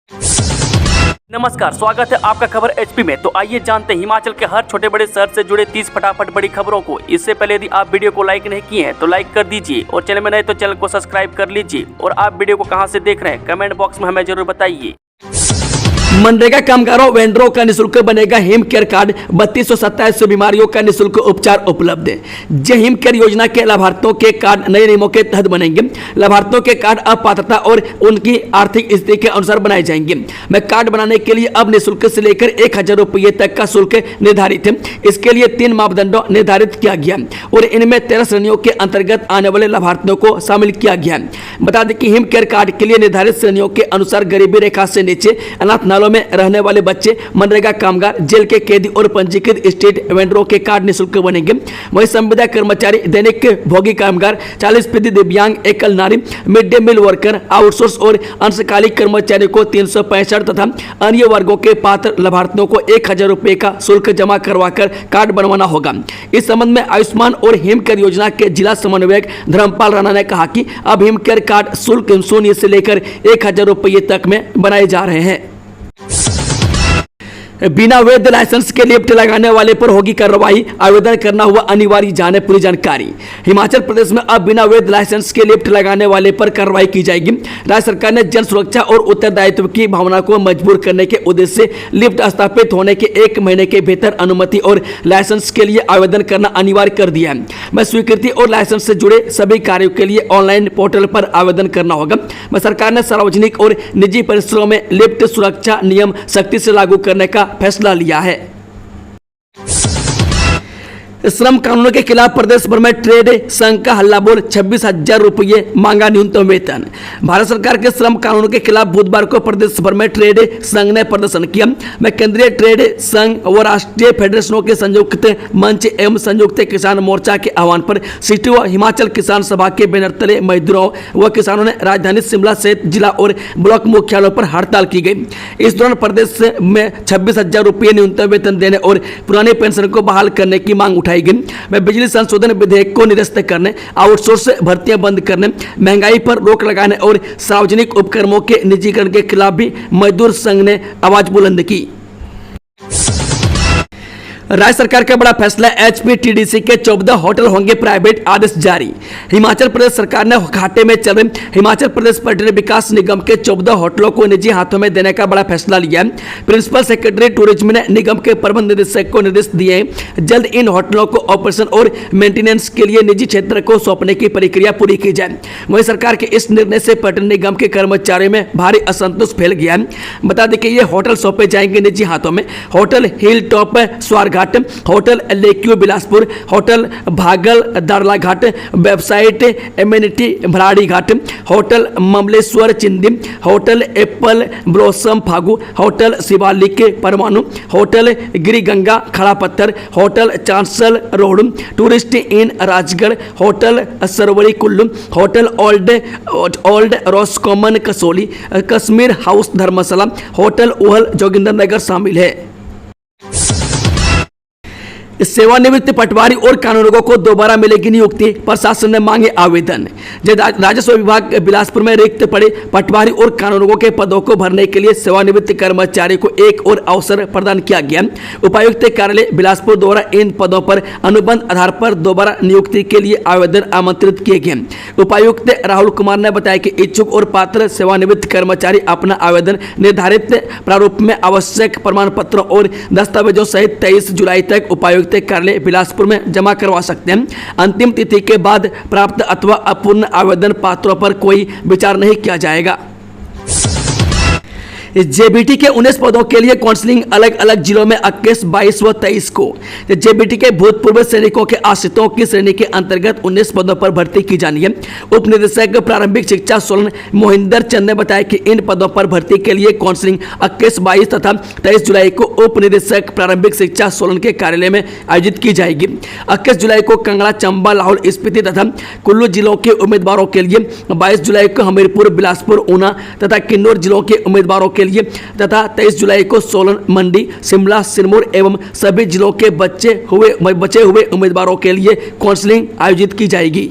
नमस्कार, स्वागत है आपका खबर एचपी में। तो आइए जानते हैं हिमाचल के हर छोटे बड़े शहर से जुड़े 30 फटाफट बड़ी खबरों को। इससे पहले यदि आप वीडियो को लाइक नहीं किए हैं तो लाइक कर दीजिए और चैनल में नए तो चैनल को सब्सक्राइब कर लीजिए। और आप वीडियो को कहां से देख रहे हैं कमेंट बॉक्स में हमें जरूर बताइए। मनरेगा कामगारों वेंडरों का निःशुल्क बनेगा हिम केयर कार्ड। 3227 बीमारियों का निःशुल्क उपचार उपलब्ध है। जय हिम केयर योजना के लाभार्थियों के कार्ड नए नियमों के तहत बनेंगे। लाभार्थियों के कार्ड अब पात्रता और उनकी आर्थिक स्थिति के अनुसार बनाए जाएंगे। मैं कार्ड बनाने के लिए अब निःशुल्क से लेकर 1000 रुपये तक का शुल्क निर्धारित है। इसके लिए 3 मापदंडों निर्धारित किया गया और इनमें 13 श्रेणियों के अंतर्गत आने वाले लाभार्थियों को शामिल किया गया। बता दें कि हिम केयर कार्ड के लिए निर्धारित श्रेणियों के अनुसार गरीबी रेखा से नीचे, अनाथ नालों में रहने वाले बच्चे, मनरेगा कामगार, जेल के कैदी और पंजीकृत स्ट्रीट वेंडरों के कार्ड निःशुल्क बनेंगे। वहीं संविदा कर्मचारी, दैनिक भोगी कामगार, 40% दिव्यांग, एकल नारी, mid day meal worker, outsource और अंशकालिक कर्मचारियों को 365 तथा अन्य वर्गों के पात्र लाभार्थियों को 1000 रुपये का शुल्क जमा करवाकर कार्ड बनवाना होगा। इस संबंध में आयुष्मान और हिम केयर योजना के जिला समन्वयक धर्मपाल राणा ने कहा कि अब हिम केयर कार्ड शुल्क 0 से लेकर 1000 रुपये तक में बनाए जा रहे हैं। बिना वैध लाइसेंस के लिफ्ट लगाने वाले पर होगी कार्रवाई, आवेदन करना हुआ अनिवार्य, जाने पूरी जानकारी। हिमाचल प्रदेश में अब बिना वैध लाइसेंस के लिफ्ट लगाने वाले पर कार्रवाई की जाएगी। राज्य सरकार ने जन सुरक्षा और उत्तरदायित्व की भावना को मजबूर करने के उद्देश्य से लिफ्ट स्थापित होने के 1 महीने के भीतर अनुमति और लाइसेंस के लिए आवेदन करना अनिवार्य कर दिया है। मैं स्वीकृति और लाइसेंस से जुड़े सभी कार्यों के लिए ऑनलाइन पोर्टल पर आवेदन करना होगा। सरकार ने सार्वजनिक और निजी परिसरों में लिफ्ट सुरक्षा नियम सख्ती से लागू करने का फैसला लिया है। श्रम कानूनों के खिलाफ प्रदेश भर में ट्रेड संघ का हल्ला बोल, 26,000 रुपये मांगा न्यूनतम वेतन। भारत सरकार के श्रम कानूनों के खिलाफ बुधवार को प्रदेश भर में ट्रेड संघ ने प्रदर्शन किया। मैं केंद्रीय ट्रेड संघ व राष्ट्रीय फेडरेशनों के संयुक्त मंच एवं संयुक्त किसान मोर्चा के आह्वान पर सिटी व हिमाचल किसान सभा के बैनर तले मजदूरों व किसानों ने राजधानी शिमला सहित जिला और ब्लॉक मुख्यालयों पर हड़ताल की गई। इस दौरान प्रदेश में 26,000 रुपये न्यूनतम वेतन देने और पुरानी पेंशन को बहाल करने की मांग उठाई गई। मैं बिजली संशोधन विधेयक को निरस्त करने, आउटसोर्स भर्तियां बंद करने, महंगाई पर रोक लगाने और सार्वजनिक उपक्रमों के निजीकरण के खिलाफ भी मजदूर संघ ने आवाज बुलंद की। राज्य सरकार का बड़ा फैसला, एचपीटीडीसी के 14 होटल होंगे प्राइवेट, आदेश जारी। हिमाचल प्रदेश सरकार ने घाटे में चल रहे हिमाचल प्रदेश पर्यटन विकास निगम के 14 होटलों को निजी हाथों में देने का बड़ा फैसला लिया है। प्रिंसिपल सेक्रेटरी टूरिज्म ने निगम के प्रबंध निदेशक को निर्देश दिए हैं। जल्द इन होटलों को ऑपरेशन और मेंटेनेंस के लिए निजी क्षेत्र को सौंपने की प्रक्रिया पूरी की जाए। वहीं सरकार के इस निर्णय से पर्यटन निगम के कर्मचारियों में भारी असंतोष फैल गया है। बता दें कि ये होटल सौंपे जाएंगे निजी हाथों में। Hotel hill top Swarghat, hotel lake view Bilaspur, hotel Bhagal Darlaghat, wayside amenity Bharari Ghat, hotel Mamleshwar Chindi, hotel apple blossom Fagu, hotel Shivalik Parwanoo, hotel Giriganga Kharapathar, hotel Chanshal road, tourist inn Rajgarh, hotel Sarvari Kullu, hotel old Ros common Kasauli, Kashmir house Dharamshala, hotel Uhl Jogindernagar शामिल है। सेवानिवृत्त पटवारी और कानूनगों को दोबारा मिलेगी नियुक्ति, प्रशासन ने मांगे आवेदन। राजस्व विभाग बिलासपुर में रिक्त पड़े पटवारी और कानूनगों के पदों को भरने के लिए सेवानिवृत्त कर्मचारी को एक और अवसर प्रदान किया गया। उपायुक्त कार्यालय बिलासपुर द्वारा इन पदों पर अनुबंध आधार पर दोबारा नियुक्ति के लिए आवेदन आमंत्रित किए गए। उपायुक्त राहुल कुमार ने बताया कि इच्छुक और पात्र सेवानिवृत्त कर्मचारी अपना आवेदन निर्धारित प्रारूप में आवश्यक प्रमाण पत्रों और दस्तावेजों सहित 23 जुलाई तक उपायुक्त कार्यालय बिलासपुर में जमा करवा सकते हैं। अंतिम तिथि के बाद प्राप्त अथवा अपूर्ण आवेदन पत्रों पर कोई विचार नहीं किया जाएगा। जेबीटी के 19 पदों के लिए काउंसलिंग अलग अलग जिलों में 21, 22 व 23 को। जेबीटी के भूतपूर्व सैनिकों के आश्रितों की श्रेणी के अंतर्गत 19 पदों पर भर्ती की जानी है। उप निदेशक प्रारंभिक शिक्षा सोलन मोहिंदर चंद ने बताया कि इन पदों पर भर्ती के लिए काउंसलिंग 21, 22 तथा 23 जुलाई को उप निदेशक प्रारंभिक शिक्षा सोलन के कार्यालय में आयोजित की जाएगी। 21 जुलाई को कांगड़ा, चंबा, लाहौल स्पीति तथा कुल्लू जिलों के उम्मीदवारों के लिए, 22 जुलाई को हमीरपुर, बिलासपुर, ऊना तथा किन्नौर जिलों के उम्मीदवारों के लिए तथा 23 जुलाई को सोलन, मंडी, शिमला, सिरमौर एवं सभी जिलों के बचे हुए उम्मीदवारों के लिए काउंसलिंग आयोजित की जाएगी।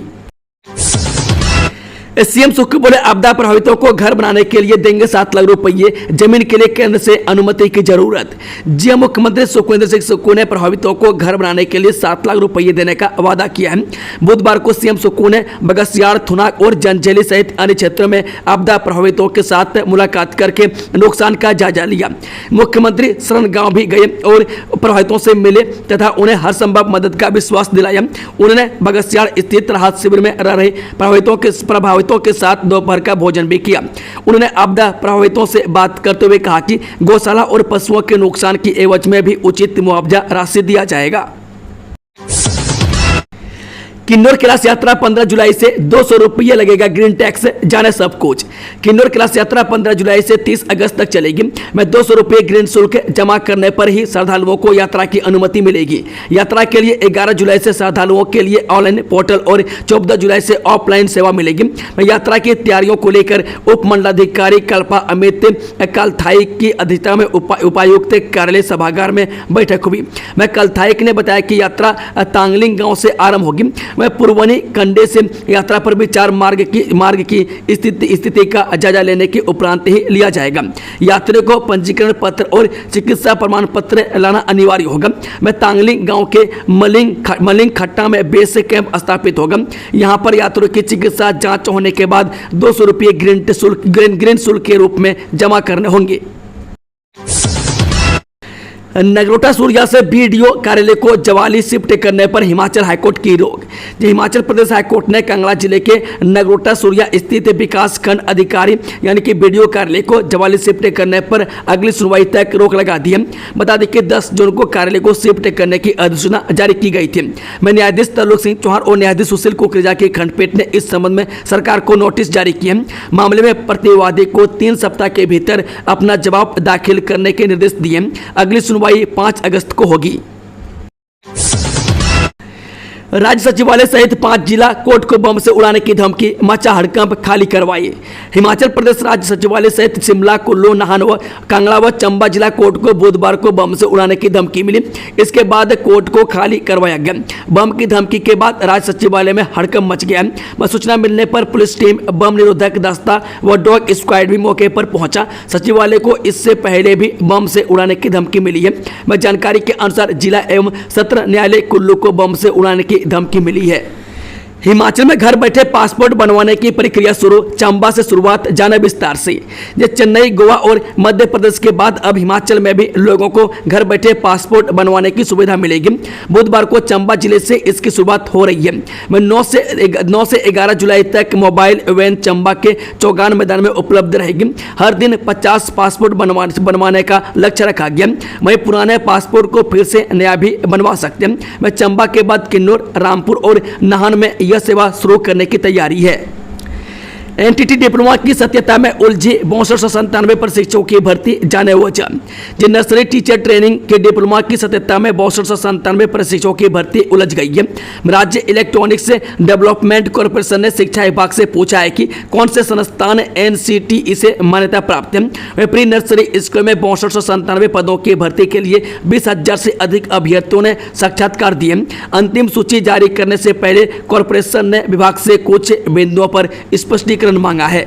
सीएम सुक्खू बोले आपदा प्रभावितों को घर बनाने के लिए देंगे 7 लाख रुपए, जमीन के लिए केंद्र से अनुमति की जरूरत। जी मुख्यमंत्री सुखविंदर सिंह सुक्खू ने प्रभावितों को घर बनाने के लिए 7 लाख रुपए देने का वादा किया है। बुधवार को सीएम सुक्खू ने बगस्याड़, थुनाग और जंजैली सहित अन्य क्षेत्रों में आपदा प्रभावितों के साथ मुलाकात करके नुकसान का जायजा लिया। मुख्यमंत्री शरण गांव भी गए और प्रभावितों से मिले तथा उन्हें हर संभव मदद का विश्वास दिलाया। उन्होंने बगस्याड़ स्थित राहत शिविर में रह रहे प्रभावितों के साथ दोपहर का भोजन भी किया। उन्होंने आपदा प्रभावितों से बात करते हुए कहा कि गौशाला और पशुओं के नुकसान की एवज में भी उचित मुआवजा राशि दिया जाएगा। किन्नौर कैलाश यात्रा 15 जुलाई से 200 रुपये लगेगा ग्रीन टैक्स, जाने सब कुछ। किन्नौर कैलाश यात्रा 15 जुलाई से 30 अगस्त तक चलेगी। में 200 रुपये ग्रीन शुल्क जमा करने पर ही श्रद्धालुओं को यात्रा की अनुमति मिलेगी। यात्रा के लिए 11 जुलाई से श्रद्धालुओं के लिए ऑनलाइन पोर्टल और 14 जुलाई से ऑफलाइन सेवा मिलेगी। यात्रा की तैयारियों को लेकर उप मंडलाधिकारी कल्पा अमित कलथाई की अध्यक्षता में उपायुक्त कार्यालय सभागार में बैठक हुई। कलथाई ने बताया कि यात्रा तांगलिंग गाँव से आरम्भ होगी। वह पुरवनी कंडे से यात्रा पर भी 4 मार्ग की स्थिति का जायजा लेने के उपरांत ही लिया जाएगा। यात्रियों को पंजीकरण पत्र और चिकित्सा प्रमाण पत्र लाना अनिवार्य होगा। मैं तांगलिंग गांव के मलिंग खट्टा में बेस कैंप स्थापित होगा। यहां पर यात्रियों की चिकित्सा जांच होने के बाद 200 रुपये ग्रीन शुल्क के रूप में जमा करने होंगे। नगरोटा सूर्या से बीडीओ कार्यालय को जवाली शिफ्ट करने पर हिमाचल हाईकोर्ट की रोक। हिमाचल प्रदेश हाईकोर्ट ने कांगड़ा जिले के नगरोटा सूर्या स्थित विकास खंड अधिकारी यानी कि बीडीओ कार्यालय को जवाली शिफ्ट करने पर अगली सुनवाई तक रोक लगा दी है। बता दें कि 10 जून को कार्यालय को शिफ्ट करने की अधिसूचना जारी की गई थी। न्यायाधीश तरलोक सिंह चौहान और न्यायाधीश सुशील कुकरेजा की खंडपीठ ने इस संबंध में सरकार को नोटिस जारी किए हैं। मामले में प्रतिवादी को 3 सप्ताह के भीतर अपना जवाब दाखिल करने के निर्देश दिए। अगली सुनवाई 5 अगस्त को होगी। राज्य सचिवालय सहित 5 जिला कोर्ट को बम से उड़ाने की धमकी, मचा हड़कंप, खाली करवाई। हिमाचल प्रदेश राज्य सचिवालय सहित शिमला, कुल्लू, नाहन व कांगड़ा व चंबा जिला कोर्ट को बुधवार को बम से उड़ाने की धमकी मिली। इसके बाद कोर्ट को खाली करवाया गया। बम की धमकी के बाद राज्य सचिवालय में हड़कंप मच गया। सूचना मिलने पर पुलिस टीम, बम निरोधक दस्ता व डॉग स्क्वाड भी मौके पर पहुंचा। सचिवालय को इससे पहले भी बम से उड़ाने की धमकी मिली है। जानकारी के अनुसार जिला एवं सत्र न्यायालय कुल्लू को बम से उड़ाने की धमकी मिली है। हिमाचल में घर बैठे पासपोर्ट बनवाने की प्रक्रिया शुरू, चंबा से शुरुआत, जाने विस्तार से। ये चेन्नई, गोवा और मध्य प्रदेश के बाद अब हिमाचल में भी लोगों को घर बैठे पासपोर्ट बनवाने की सुविधा मिलेगी। बुधवार को चंबा जिले से इसकी शुरुआत हो रही है। 9 से 11 जुलाई तक मोबाइल वैन चंबा के चौगान मैदान में उपलब्ध रहेगी। हर दिन 50 पासपोर्ट बनवाने का लक्ष्य रखा गया। वहीं पुराने पासपोर्ट को फिर से नया भी बनवा सकते हैं। चंबा के बाद किन्नौर, रामपुर और नाहन में यह सेवा शुरू करने की तैयारी है। एनटीटी डिप्लोमा की सत्यता में उलझी 6297 प्रशिक्षकों की भर्ती, जाने वजह। जिन नर्सरी टीचर ट्रेनिंग के डिप्लोमा की सत्यता में 6297 प्रशिक्षकों की भर्ती उलझ गई है। राज्य इलेक्ट्रॉनिक्स डेवलपमेंट कॉर्पोरेशन ने शिक्षा विभाग से पूछा है कि कौन से संस्थान एनसीटी से मान्यता प्राप्त है। प्री नर्सरी स्कूल में 6297 पदों की भर्ती के लिए 20,000 से अधिक अभ्यर्थियों ने साक्षात्कार दिए। अंतिम सूची जारी करने से पहले कॉर्पोरेशन ने विभाग से कुछ बिंदुओं पर स्पष्टीकरण मांगा है।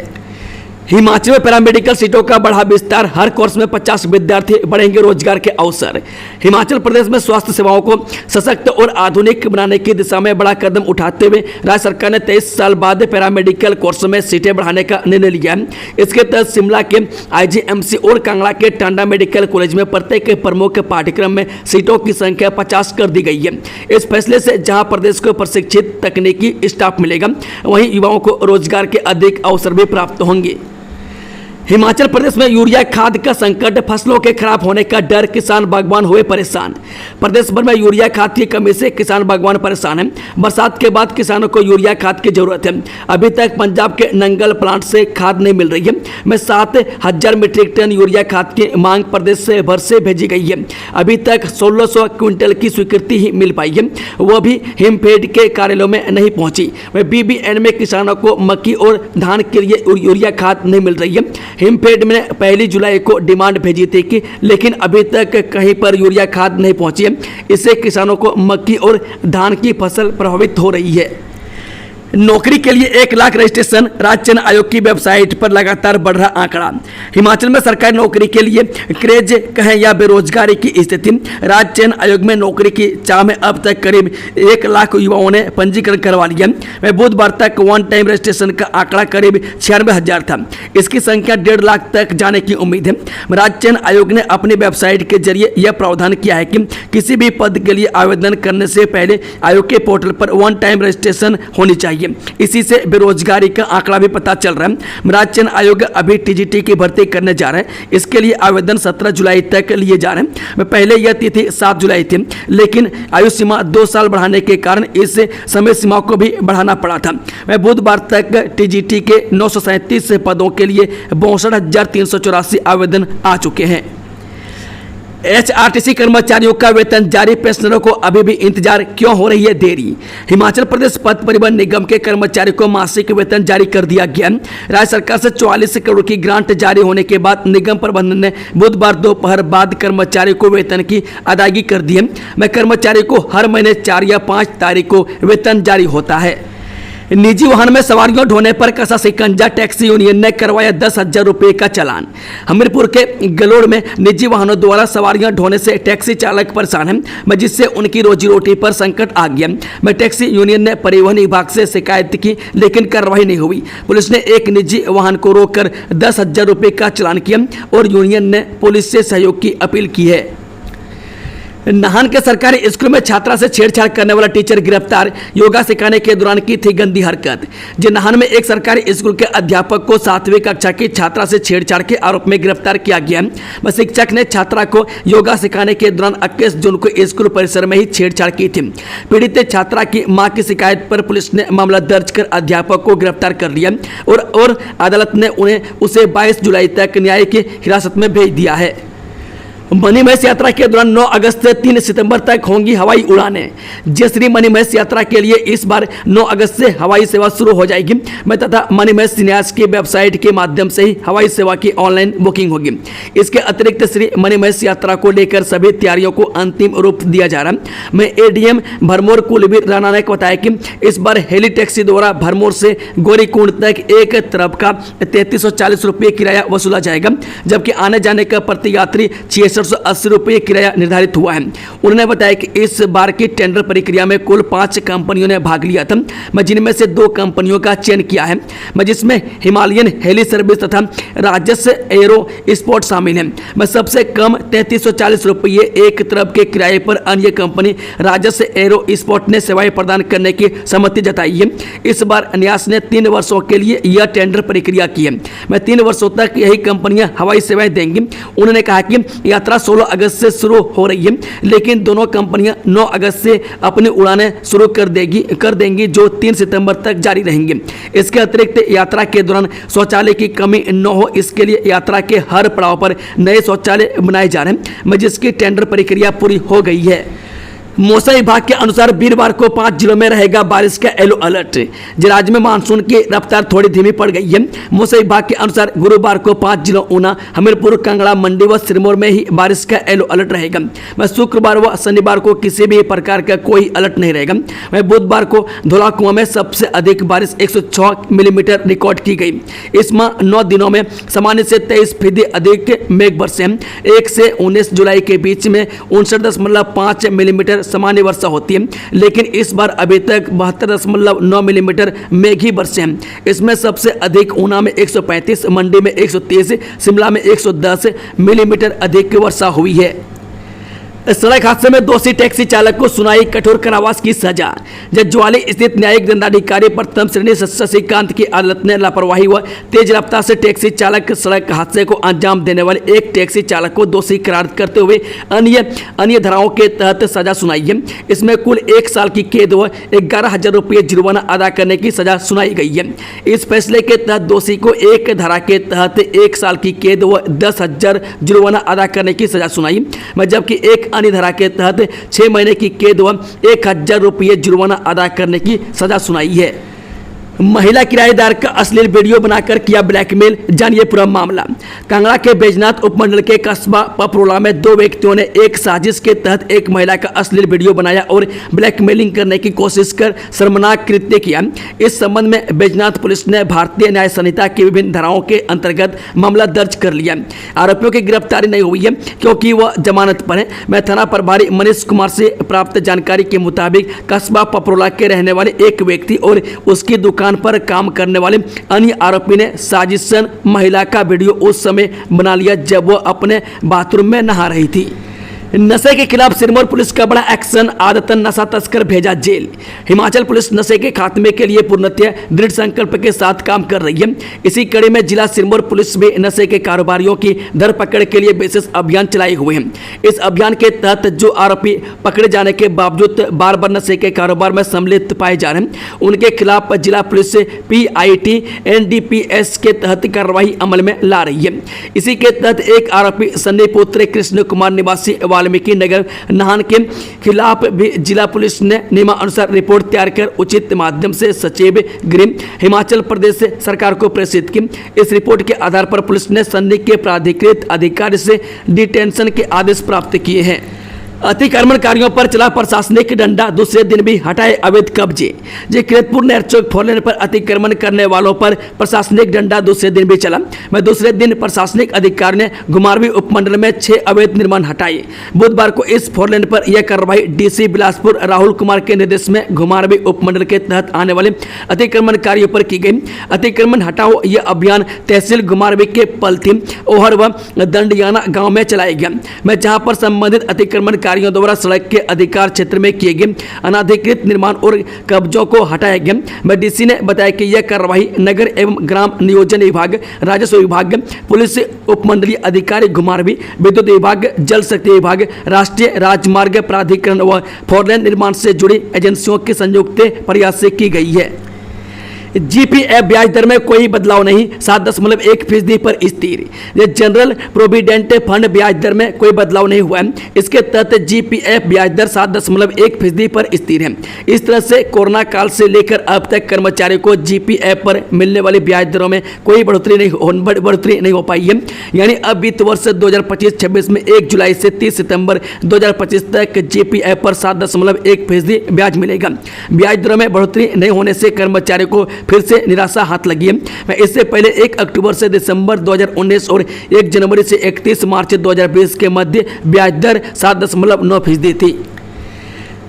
हिमाचल में पैरामेडिकल सीटों का बढ़ा विस्तार, हर कोर्स में 50 विद्यार्थी, बढ़ेंगे रोजगार के अवसर। हिमाचल प्रदेश में स्वास्थ्य सेवाओं को सशक्त और आधुनिक बनाने की दिशा में बड़ा कदम उठाते हुए राज्य सरकार ने 23 साल बाद पैरामेडिकल कोर्स में सीटें बढ़ाने का निर्णय लिया है। इसके तहत शिमला के आईजीएमसी और कांगड़ा के टांडा मेडिकल कॉलेज में प्रत्येक प्रमुख पाठ्यक्रम में सीटों की संख्या 50 कर दी गई है। इस फैसले से जहां प्रदेश को प्रशिक्षित तकनीकी स्टाफ मिलेगा, वहीं युवाओं को रोजगार के अधिक अवसर भी प्राप्त होंगे। हिमाचल प्रदेश में यूरिया खाद का संकट, फसलों के खराब होने का डर, किसान बागवान हुए परेशान। प्रदेश भर में यूरिया खाद की कमी से किसान बागवान परेशान हैं। बरसात के बाद किसानों को यूरिया खाद की जरूरत है। अभी तक पंजाब के नंगल प्लांट से खाद नहीं मिल रही है। 7,000 मीट्रिक टन यूरिया खाद की मांग प्रदेश भर से भेजी गई है। अभी तक 1600 क्विंटल की स्वीकृति ही मिल पाई है, वह भी हिमफेड के कार्यालयों में नहीं पहुंची। बीबीएन में किसानों को मक्की और धान के लिए यूरिया खाद नहीं मिल रही है। हिमफेड में 1 जुलाई को डिमांड भेजी थी कि लेकिन अभी तक कहीं पर यूरिया खाद नहीं पहुंची है। इससे किसानों को मक्की और धान की फसल प्रभावित हो रही है। नौकरी के लिए 1 लाख रजिस्ट्रेशन, राज्य चयन आयोग की वेबसाइट पर लगातार बढ़ रहा आंकड़ा। हिमाचल में सरकारी नौकरी के लिए क्रेज कहें या बेरोजगारी की स्थिति। राज्य चयन आयोग में नौकरी की चाह में अब तक करीब 1 लाख युवाओं ने पंजीकरण करवा लिया। वह बुधवार तक वन टाइम रजिस्ट्रेशन का आंकड़ा करीब 96,000 था। इसकी संख्या 1.5 लाख तक जाने की उम्मीद है। राज्य चयन आयोग ने अपनी वेबसाइट के जरिए यह प्रावधान किया है कि किसी भी पद के लिए आवेदन करने से पहले आयोग के पोर्टल पर वन टाइम रजिस्ट्रेशन होनी चाहिए। इसी से बेरोजगारी का आंकड़ा भी पता चल रहा है। राज्य चयन आयोग अभी टीजीटी की भर्ती करने जा रहा है। इसके लिए आवेदन 17 जुलाई तक लिए जा रहे हैं। पहले यह तिथि 7 जुलाई थी, लेकिन आयु सीमा 2 साल बढ़ाने के कारण इस समय सीमा को भी बढ़ाना पड़ा था। वह बुधवार तक टीजीटी के 937 पदों के लिए 62,384 आवेदन आ चुके हैं। एचआरटीसी कर्मचारियों का वेतन जारी, पेंशनरों को अभी भी इंतजार क्यों हो रही है देरी। हिमाचल प्रदेश पथ परिवहन निगम के कर्मचारियों को मासिक वेतन जारी कर दिया गया। राज्य सरकार से 44 करोड़ की ग्रांट जारी होने के बाद निगम प्रबंधन ने बुधवार दोपहर बाद कर्मचारियों को वेतन की अदायगी कर दी है। मैं कर्मचारी को हर महीने 4 या 5 तारीख को वेतन जारी होता है। निजी वाहन में सवारियों ढोने पर कसा शिकंजा, टैक्सी यूनियन ने करवाया 10,000 रुपये का चालान। हमीरपुर के गलोड़ में निजी वाहनों द्वारा सवारियां ढोने से टैक्सी चालक परेशान हैं, जिससे उनकी रोजी रोटी पर संकट आ गया। टैक्सी यूनियन ने परिवहन विभाग से शिकायत की, लेकिन कार्रवाई नहीं हुई। पुलिस ने एक निजी वाहन को रोककर 10,000 रुपये का चालान किया और यूनियन ने पुलिस से सहयोग की अपील की है। नाहन के सरकारी स्कूल में छात्रा से छेड़छाड़ करने वाला टीचर गिरफ्तार। योगा सिखाने के दौरान की थी गंदी हरकत। नाहन में एक सरकारी स्कूल के अध्यापक को 7वीं कक्षा की छात्रा से छेड़छाड़ के आरोप में गिरफ्तार किया गया। शिक्षक ने छात्रा को योगा सिखाने के दौरान 21 जून को स्कूल परिसर में ही छेड़छाड़ की थी। पीड़ित छात्रा की मां की शिकायत पर पुलिस ने मामला दर्ज कर अध्यापक को गिरफ्तार कर लिया और अदालत ने उसे 22 जुलाई तक न्यायिक हिरासत में भेज दिया है। मणिमहेश यात्रा के दौरान 9 अगस्त से 3 सितंबर तक होंगी हवाई उड़ानें। जयश्री मणिमहेश यात्रा के लिए इस बार 9 अगस्त से हवाई सेवा शुरू हो जाएगी। तथा मणिमहेश न्यास की वेबसाइट के माध्यम से ही हवाई सेवा की ऑनलाइन बुकिंग होगी। इसके अतिरिक्त श्री मणिमहेश यात्रा को लेकर सभी तैयारियों को अंतिम रूप दिया जा रहा है। एडीएम भरमौर कुलवीर राणा ने बताया कि इस बार हेली टैक्सी द्वारा भरमौर से गौरीकुंड तक एक तरफ का 3340 रुपये किराया वसूला जाएगा, जबकि आने जाने का प्रति यात्री 680 रुपये किराया निर्धारित हुआ है। उन्होंने बताया कि इस बार की टेंडर प्रक्रिया में कुल 5 कंपनियों ने भाग लिया था, जिनमें से 2 कंपनियों का चयन किया है, जिसमें हिमालयन हेली सर्विस तथा राजस एरो स्पोर्ट शामिल है। सबसे कम 3340 रुपये एक तरफ के किराए पर अन्य कंपनी राजस एरो स्पोर्ट ने सेवाएं प्रदान करने की सहमति जताई है। इस बार न्यास ने 3 वर्षों के लिए यह टेंडर प्रक्रिया की है। 3 वर्षों तक यही कंपनियां हवाई सेवाएं देंगी। उन्होंने कहा कि यात्रा 16 अगस्त से शुरू हो रही है, लेकिन दोनों कंपनियां 9 अगस्त से अपनी उड़ानें शुरू कर देंगी जो 3 सितंबर तक जारी रहेंगी। इसके अतिरिक्त यात्रा के दौरान शौचालय की कमी न हो, इसके लिए यात्रा के हर पड़ाव पर नए शौचालय बनाए जा रहे हैं, जिसकी टेंडर प्रक्रिया पूरी हो गई है। मौसम विभाग के अनुसार वीरवार को 5 जिलों में रहेगा बारिश का येलो अलर्ट। राज्य में मानसून की रफ्तार थोड़ी धीमी पड़ गई है। मौसम विभाग के अनुसार गुरुवार को 5 जिलों ऊना, हमीरपुर, कांगड़ा, मंडी व सिरमौर में ही बारिश का येलो अलर्ट रहेगा। शुक्रवार व शनिवार को किसी भी प्रकार का कोई अलर्ट नहीं रहेगा। बुधवार को धौलाकुआं में सबसे अधिक बारिश 106 मिलीमीटर रिकॉर्ड की गई। इस माह 9 दिनों में सामान्य से 23% अधिक मेघ बरसे। 1 से 19 जुलाई के बीच में 59.5 मिलीमीटर सामान्य वर्षा होती है, लेकिन इस बार अभी तक 72.9 मिलीमीटर मेघ ही बरसे हैं। इसमें सबसे अधिक ऊना में 135, मंडी में 130, शिमला में 110 मिलीमीटर अधिक वर्षा हुई है। सड़क हादसे में दोषी टैक्सी चालक को सुनाई कठोर कारावास की सजा। जज्वाली स्थित न्यायिक दंडाधिकारी प्रथम श्रेणी शशिकांत की अदालत ने लापरवाही व तेज रफ्तार से टैक्सी चालक सड़क हादसे को अंजाम देने वाले एक टैक्सी चालक को दोषी करार करते हुए अन्य धाराओं के तहत सजा सुनाई है। इसमें कुल 1 साल की कैद व 11,000 रुपये जुर्माना अदा करने की सजा सुनाई गई है। इस फैसले के तहत दोषी को एक धारा के तहत 1 साल की कैद व 10,000 जुर्माना अदा करने की सजा सुनाई, जबकि एक अन्य धारा के तहत 6 महीने की कैद व 1,000 रुपये जुर्माना अदा करने की सजा सुनाई है। महिला किराएदार का अश्लील वीडियो बनाकर किया ब्लैकमेल, जानिए पूरा मामला। कांगड़ा के बैजनाथ उपमंडल के कस्बा पपरोला में दो व्यक्तियों ने एक साजिश के तहत एक महिला का अश्लील वीडियो बनाया और ब्लैकमेलिंग करने की कोशिश कर शर्मनाक कृत्य किया। इस संबंध में बैजनाथ पुलिस ने भारतीय न्याय संहिता की विभिन्न धाराओं के अंतर्गत मामला दर्ज कर लिया। आरोपियों की गिरफ्तारी नहीं हुई है क्योंकि वह जमानत पर है। मैं थाना प्रभारी मनीष कुमार से प्राप्त जानकारी के मुताबिक कस्बा पपरोला के रहने वाले एक व्यक्ति और उसकी दुकान पर काम करने वाले अन्य आरोपी ने साजिशन महिला का वीडियो उस समय बना लिया जब वह अपने बाथरूम में नहा रही थी। नशे के खिलाफ सिरमौर पुलिस का बड़ा एक्शन, आदतन नशा तस्कर भेजा जेल। हिमाचल पुलिस नशे के खात्मे के लिए पूर्णतः दृढ़ संकल्प के साथ काम कर रही है। इसी कड़ी में जिला सिरमौर पुलिस भी नशे के कारोबारियों की धरपकड़ के लिए विशेष अभियान चलाए हुए हैं। इस अभियान के तहत जो आरोपी पकड़े जाने के बावजूद बार बार नशे के कारोबार में सम्मिलित पाए जा रहे हैं उनके खिलाफ जिला पुलिस PIT NDPS के तहत कार्रवाई अमल में ला रही है। इसी के तहत एक आरोपी सन्नी पुत्र कृष्ण कुमार निवासी वाल्मीकि नगर नाहन के खिलाफ भी जिला पुलिस ने नियमानुसार रिपोर्ट तैयार कर उचित माध्यम से सचिव गृह हिमाचल प्रदेश सरकार को प्रेषित की। इस रिपोर्ट के आधार पर पुलिस ने सन्नी के प्राधिकृत अधिकारी से डिटेंशन के आदेश प्राप्त किए हैं। अतिक्रमणकारियों पर चला प्रशासनिक डंडा, दूसरे दिन भी हटाए अवैध कब्जे। जे किरतपुर नहर चौक फोरलेन पर अतिक्रमण करने वालों पर प्रशासनिक डंडा दूसरे दिन भी चला। वह दूसरे दिन प्रशासनिक अधिकारी ने घुमारवी उपमंडल में 6 अवैध निर्माण हटाए। बुधवार को इस फोरलेन पर यह कार्रवाई DC बिलासपुर राहुल कुमार के निर्देश में घुमारवी उपमंडल के तहत आने वाले अतिक्रमणकारियों पर की गई। अतिक्रमण हटाओ यह अभियान तहसील घुमारवी के पलथी, ओहर व दंडियाना गाँव में चलाया गया। मैं जहाँ पर संबंधित अतिक्रमण द्वारा सड़क के अधिकार क्षेत्र में किए गए अनाधिकृत निर्माण और कब्जों को हटाया गया। DC ने बताया कि यह कार्रवाई नगर एवं ग्राम नियोजन विभाग, राजस्व विभाग, पुलिस उपमंडलीय अधिकारी घुमारवी, विद्युत विभाग, जल शक्ति विभाग, राष्ट्रीय राजमार्ग प्राधिकरण व फोरलेन निर्माण से जुड़ी एजेंसियों के संयुक्त प्रयास से की गई है। GPF ब्याज दर में कोई बदलाव नहीं, 7.1% पर स्थिर। जनरल प्रोविडेंट फंड ब्याज दर में कोई बदलाव नहीं हुआ है। इसके तहत GPF ब्याज दर 7.1% पर स्थिर है। इस तरह से कोरोना काल से लेकर अब तक कर्मचारियों को GPF पर मिलने वाली ब्याज दरों में कोई बढ़ोतरी नहीं हो पाई है। यानी अब वित्त वर्ष 2025-26 में 1 जुलाई से 30 सितंबर 2025 तक GPF पर 7.1% ब्याज मिलेगा। ब्याज दरों में बढ़ोतरी नहीं होने से कर्मचारियों को फिर से निराशा हाथ लगी है। इससे पहले 1 अक्टूबर से दिसंबर 2019 और 1 जनवरी से 31 मार्च 2020 के मध्य ब्याज दर 7.9% थी।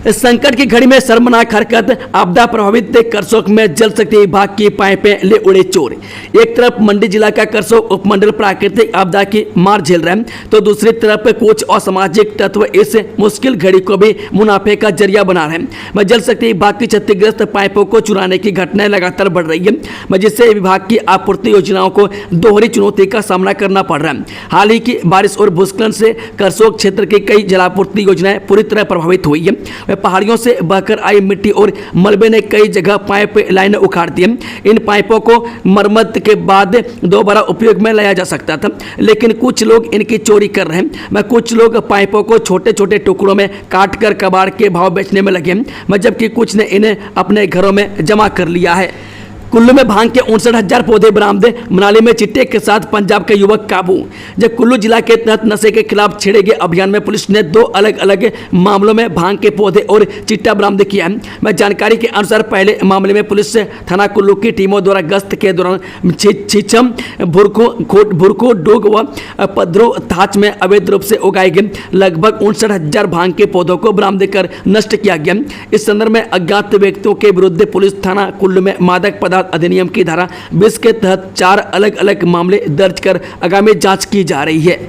संकट की घड़ी में शर्मनाक हरकत, आपदा प्रभावित करसोग में जल शक्ति विभाग की पाइपें ले उड़े चोर। एक तरफ मंडी जिला का करसोग उपमंडल प्राकृतिक आपदा की मार झेल रहा है तो दूसरी तरफ कुछ असामाजिक तत्व इस मुश्किल घड़ी को भी मुनाफे का जरिया बना रहे हैं। जल शक्ति विभाग की क्षतिग्रस्त पाइपों को चुराने की घटनाएं लगातार बढ़ रही है जिससे विभाग की आपूर्ति योजनाओं को दोहरी चुनौती का सामना करना पड़ रहा है। हाल ही की बारिश और भूस्खलन से करसोग क्षेत्र की कई जलापूर्ति योजनाएं पूरी तरह प्रभावित हुई है। पहाड़ियों से बहकर आई मिट्टी और मलबे ने कई जगह पाइप लाइनें उखाड़ दी। इन पाइपों को मरम्मत के बाद दोबारा उपयोग में लाया जा सकता था, लेकिन कुछ लोग इनकी चोरी कर रहे हैं। कुछ लोग पाइपों को छोटे छोटे टुकड़ों में काट कर कबाड़ के भाव बेचने में लगे, जबकि कुछ ने इन्हें अपने घरों में जमा कर लिया है। कुल्लू में भांग के 59,000 पौधे बरामद, मनाली में चिट्टे के साथ पंजाब के युवक काबू। जब कुल्लू जिला के तहत नशे के खिलाफ छेड़े गए अभियान में पुलिस ने 2 अलग अलग मामलों में भांग के पौधे और चिट्टा बरामद किया है। जानकारी के अनुसार पहले मामले में पुलिस थाना कुल्लू की टीमों द्वारा गश्त के दौरान छिछम, भुरकू, डूग व पद्रो थाच में अवैध रूप से उगाए गए लगभग 59,000 भांग के पौधों को बरामद कर नष्ट किया गया। इस संदर्भ में अज्ञात व्यक्तियों के विरुद्ध पुलिस थाना कुल्लू में मादक पदार्थ अधिनियम की धारा 20 के तहत 4 अलग अलग मामले दर्ज कर आगामी जांच की जा रही है।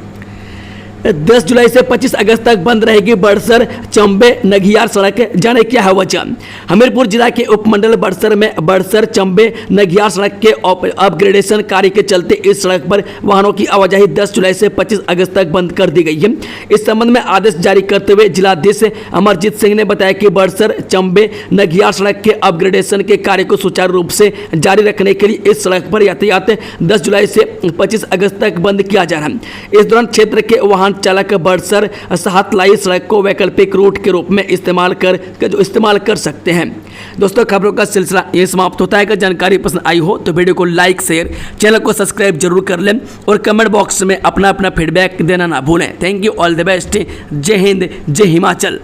10 जुलाई से 25 अगस्त तक बंद रहेगी बड़सर चंबे नगियार सड़क, जाने क्या है वजह। हमीरपुर जिला के उपमंडल बड़सर में बड़सर चंबे नगियार सड़क के अपग्रेडेशन कार्य के चलते इस सड़क पर वाहनों की आवाजाही 10 जुलाई से 25 अगस्त तक बंद कर दी गई है। इस संबंध में आदेश जारी करते हुए जिलाधीश अमरजीत सिंह ने बताया कि बड़सर चंबे नगियार सड़क के अपग्रेडेशन के कार्य को सुचारू रूप से जारी रखने के लिए इस सड़क पर यातायात 10 जुलाई से 25 अगस्त तक बंद किया जा रहा है। इस दौरान क्षेत्र के वाहन वाहन चालक बड़सर साहतलाई सड़क को वैकल्पिक रूट के रूप में इस्तेमाल कर सकते हैं। दोस्तों, खबरों का सिलसिला ये समाप्त होता है। अगर जानकारी पसंद आई हो तो वीडियो को लाइक, शेयर, चैनल को सब्सक्राइब जरूर कर लें और कमेंट बॉक्स में अपना फीडबैक देना ना भूलें। Thank you, all the best. जय हिंद, जय हिमाचल।